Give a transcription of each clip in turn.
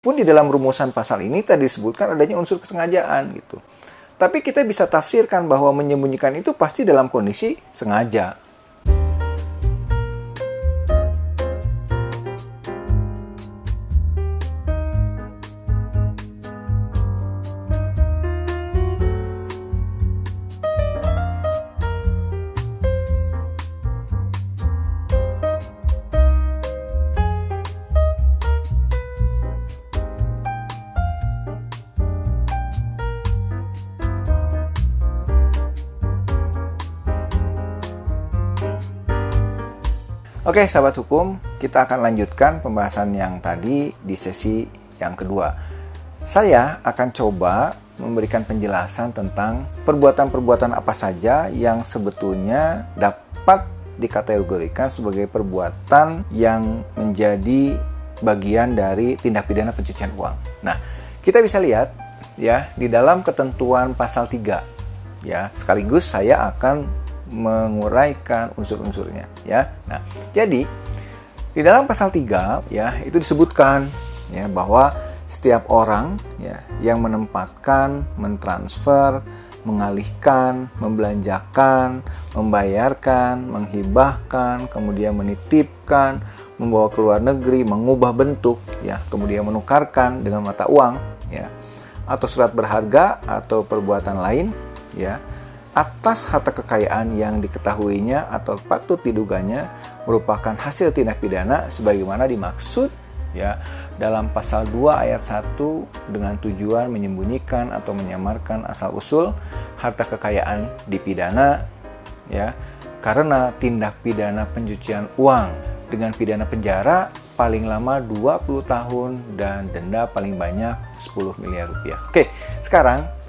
Pun di dalam rumusan pasal ini tadi disebutkan adanya unsur kesengajaan gitu. Tapi kita bisa tafsirkan bahwa menyembunyikan itu pasti dalam kondisi sengaja. Oke, sahabat hukum, kita akan lanjutkan pembahasan yang tadi di sesi yang kedua. Saya akan coba memberikan penjelasan tentang perbuatan-perbuatan apa saja yang sebetulnya dapat dikategorikan sebagai perbuatan yang menjadi bagian dari tindak pidana pencucian uang. Nah, kita bisa lihat ya di dalam ketentuan pasal 3 ya, sekaligus saya akan menguraikan unsur-unsurnya ya. Nah, jadi di dalam pasal 3 ya itu disebutkan ya bahwa setiap orang ya yang menempatkan, mentransfer, mengalihkan, membelanjakan, membayarkan, menghibahkan, kemudian menitipkan, membawa ke luar negeri, mengubah bentuk ya, kemudian menukarkan dengan mata uang ya atau surat berharga atau perbuatan lain ya atas harta kekayaan yang diketahuinya atau patut diduganya merupakan hasil tindak pidana sebagaimana dimaksud ya dalam pasal 2 ayat 1 dengan tujuan menyembunyikan atau menyamarkan asal-usul harta kekayaan dipidana ya karena tindak pidana pencucian uang dengan pidana penjara paling lama 20 tahun dan denda paling banyak 10 miliar rupiah. Oke, sekarang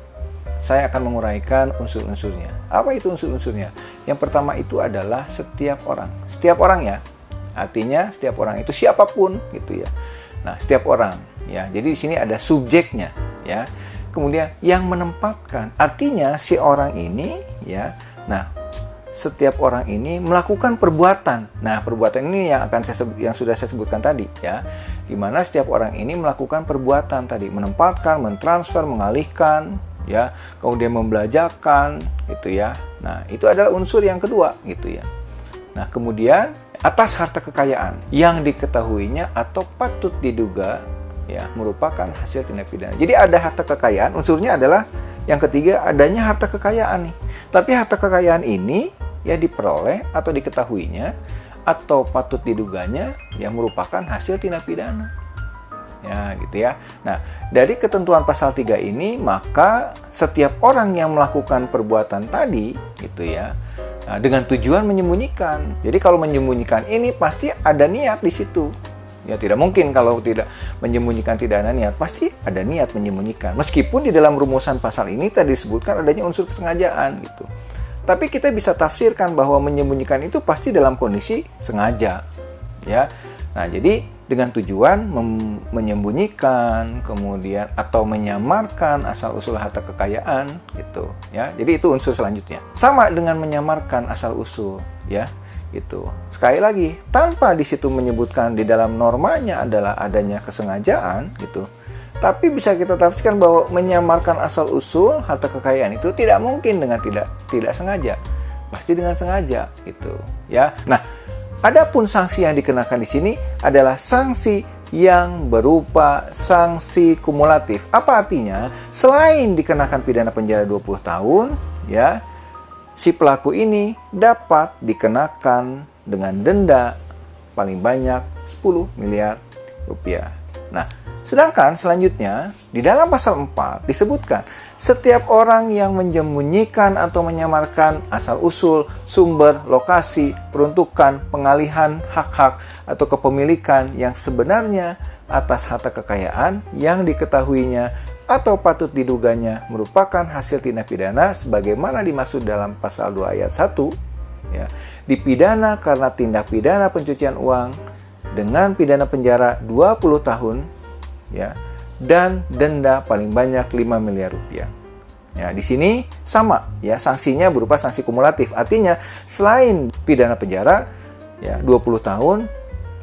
saya akan menguraikan unsur-unsurnya. Apa itu unsur-unsurnya? Yang pertama itu adalah setiap orang. Setiap orang ya. Artinya setiap orang itu siapapun gitu ya. Nah, setiap orang ya. Jadi di sini ada subjeknya ya. Kemudian yang menempatkan. Artinya si orang ini ya. Nah, setiap orang ini melakukan perbuatan. Nah, perbuatan ini yang sudah saya sebutkan tadi ya. Di mana setiap orang ini melakukan perbuatan tadi, menempatkan, mentransfer, mengalihkan ya, kemudian membelanjakan gitu ya. Nah, itu adalah unsur yang kedua gitu ya. Nah, kemudian atas harta kekayaan yang diketahuinya atau patut diduga ya merupakan hasil tindak pidana. Jadi ada harta kekayaan, unsurnya adalah yang ketiga adanya harta kekayaan nih. Tapi harta kekayaan ini ya diperoleh atau diketahuinya atau patut diduganya yang merupakan hasil tindak pidana. Ya, gitu ya. Nah, dari ketentuan pasal 3 ini, maka setiap orang yang melakukan perbuatan tadi, gitu ya, nah, dengan tujuan menyembunyikan. Jadi kalau menyembunyikan ini pasti ada niat di situ. Ya, tidak mungkin kalau tidak menyembunyikan tidak ada niat. Pasti ada niat menyembunyikan. Meskipun di dalam rumusan pasal ini tadi disebutkan adanya unsur kesengajaan, gitu. Tapi kita bisa tafsirkan bahwa menyembunyikan itu pasti dalam kondisi sengaja. Ya. Nah, jadi dengan tujuan menyembunyikan, kemudian atau menyamarkan asal-usul harta kekayaan gitu ya. Jadi itu unsur selanjutnya. Sama dengan menyamarkan asal-usul ya, gitu. Sekali lagi, tanpa di situ menyebutkan di dalam normanya adalah adanya kesengajaan gitu. Tapi bisa kita tafsirkan bahwa menyamarkan asal-usul harta kekayaan itu tidak mungkin dengan tidak sengaja. Pasti dengan sengaja gitu ya. Nah, adapun sanksi yang dikenakan di sini adalah sanksi yang berupa sanksi kumulatif. Apa artinya? Selain dikenakan pidana penjara 20 tahun, ya, si pelaku ini dapat dikenakan dengan denda paling banyak 10 miliar rupiah. Nah, sedangkan selanjutnya di dalam pasal 4 disebutkan setiap orang yang menyembunyikan atau menyamarkan asal-usul, sumber, lokasi, peruntukan, pengalihan hak-hak atau kepemilikan yang sebenarnya atas harta kekayaan yang diketahuinya atau patut diduganya merupakan hasil tindak pidana sebagaimana dimaksud dalam pasal 2 ayat 1 ya, dipidana karena tindak pidana pencucian uang dengan pidana penjara 20 tahun ya dan denda paling banyak 5 miliar rupiah. Ya, di sini sama ya, sanksinya berupa sanksi kumulatif. Artinya selain pidana penjara ya 20 tahun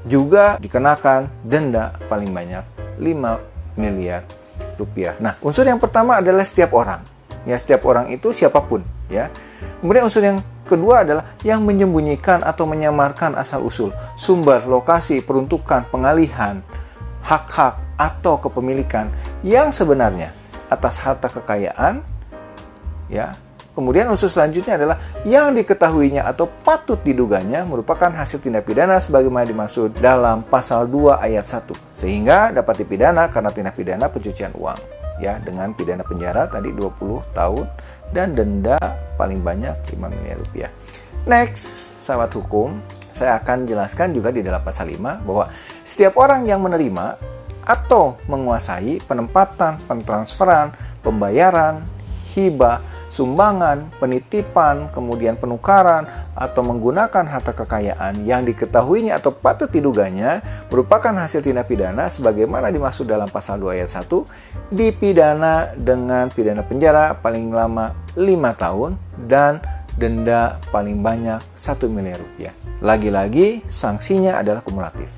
juga dikenakan denda paling banyak 5 miliar rupiah. Nah, unsur yang pertama adalah setiap orang. Ya, setiap orang itu siapapun, ya. Kemudian unsur yang kedua adalah yang menyembunyikan atau menyamarkan asal-usul, sumber, lokasi, peruntukan, pengalihan, hak-hak atau kepemilikan yang sebenarnya atas harta kekayaan, ya. Kemudian unsur selanjutnya adalah yang diketahuinya atau patut diduganya merupakan hasil tindak pidana sebagaimana dimaksud dalam pasal 2 ayat 1, sehingga dapat dipidana karena tindak pidana pencucian uang, ya, dengan pidana penjara tadi 20 tahun dan denda paling banyak 5 miliar rupiah. Next, sahabat hukum, saya akan jelaskan juga di dalam pasal 5 bahwa setiap orang yang menerima atau menguasai penempatan, pentransferan, pembayaran, hibah, sumbangan, penitipan, kemudian penukaran, atau menggunakan harta kekayaan yang diketahuinya atau patut diduganya merupakan hasil tindak pidana sebagaimana dimaksud dalam pasal 2 ayat 1, dipidana dengan pidana penjara paling lama 5 tahun dan denda paling banyak 1 miliar rupiah. Lagi-lagi sanksinya adalah kumulatif,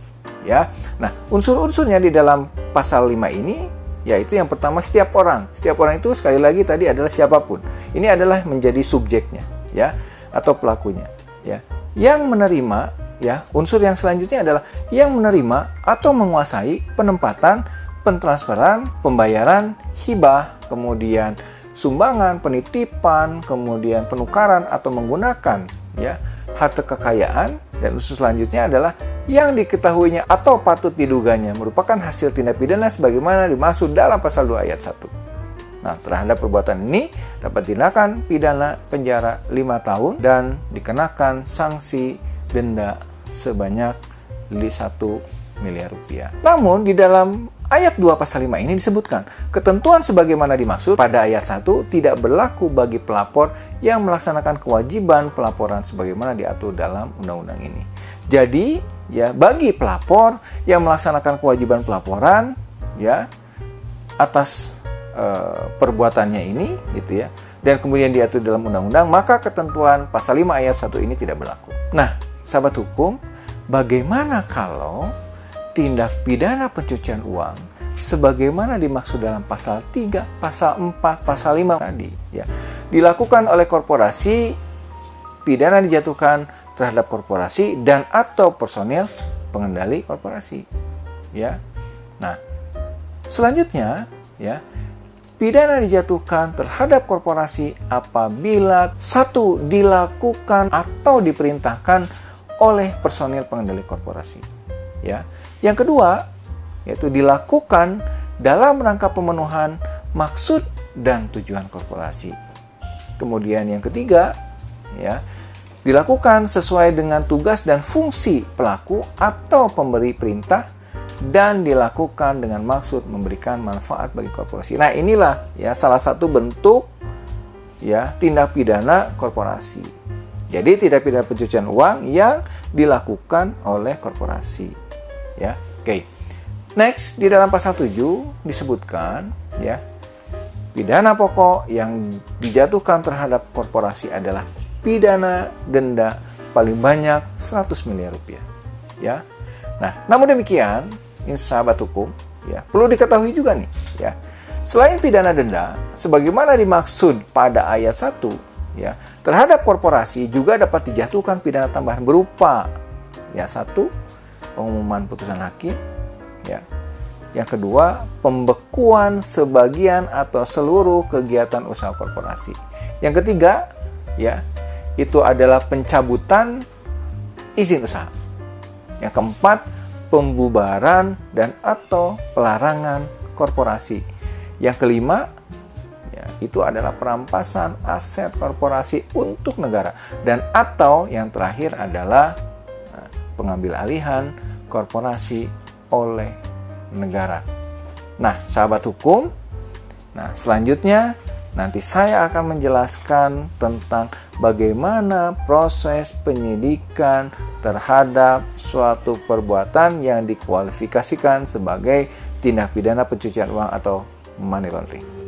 ya. Nah, unsur-unsurnya di dalam pasal 5 ini yaitu yang pertama setiap orang. Setiap orang itu sekali lagi tadi adalah siapapun. Ini adalah menjadi subjeknya, ya, atau pelakunya, ya. Yang menerima, ya, unsur yang selanjutnya adalah yang menerima atau menguasai penempatan, pentransferan, pembayaran, hibah, kemudian sumbangan, penitipan, kemudian penukaran atau menggunakan, ya, harta kekayaan. Dan unsur selanjutnya adalah yang diketahuinya atau patut diduganya merupakan hasil tindak pidana sebagaimana dimaksud dalam pasal 2 ayat 1. Nah, terhadap perbuatan ini dapat dikenakan pidana penjara 5 tahun dan dikenakan sanksi denda sebanyak 1 miliar rupiah. Namun di dalam ayat 2 pasal 5 ini disebutkan, ketentuan sebagaimana dimaksud pada ayat 1 tidak berlaku bagi pelapor yang melaksanakan kewajiban pelaporan sebagaimana diatur dalam undang-undang ini. Jadi, ya, bagi pelapor yang melaksanakan kewajiban pelaporan, ya, atas perbuatannya ini, gitu ya, dan kemudian diatur dalam undang-undang, maka ketentuan pasal 5 ayat 1 ini tidak berlaku. Nah, sahabat hukum, bagaimana kalau tindak pidana pencucian uang sebagaimana dimaksud dalam pasal 3, pasal 4, pasal 5 tadi, ya, dilakukan oleh korporasi, pidana dijatuhkan terhadap korporasi dan atau personil pengendali korporasi, ya. Nah, selanjutnya, ya, pidana dijatuhkan terhadap korporasi apabila 1. Dilakukan atau diperintahkan oleh personil pengendali korporasi, ya. Yang kedua, yaitu dilakukan dalam rangka pemenuhan maksud dan tujuan korporasi. Kemudian yang ketiga, ya, dilakukan sesuai dengan tugas dan fungsi pelaku atau pemberi perintah dan dilakukan dengan maksud memberikan manfaat bagi korporasi. Nah, inilah, ya, salah satu bentuk, ya, tindak pidana korporasi. Jadi tindak pidana pencucian uang yang dilakukan oleh korporasi, ya. Oke. Next, di dalam pasal 7 disebutkan, ya, pidana pokok yang dijatuhkan terhadap korporasi adalah pidana denda paling banyak 100 miliar rupiah, ya. Nah, namun demikian, ini sahabat hukum, ya, perlu diketahui juga nih, ya. Selain pidana denda sebagaimana dimaksud pada ayat 1, ya, terhadap korporasi juga dapat dijatuhkan pidana tambahan berupa, ya, 1. Pengumuman putusan hakim, ya. Yang kedua, pembekuan sebagian atau seluruh kegiatan usaha korporasi. Yang ketiga, ya, itu adalah pencabutan izin usaha. Yang keempat, pembubaran dan atau pelarangan korporasi. Yang kelima, ya, itu adalah perampasan aset korporasi untuk negara. Dan atau yang terakhir adalah pengambil alihan korporasi oleh negara. Nah, sahabat hukum, nah, selanjutnya nanti saya akan menjelaskan tentang bagaimana proses penyidikan terhadap suatu perbuatan yang dikualifikasikan sebagai tindak pidana pencucian uang atau money laundering.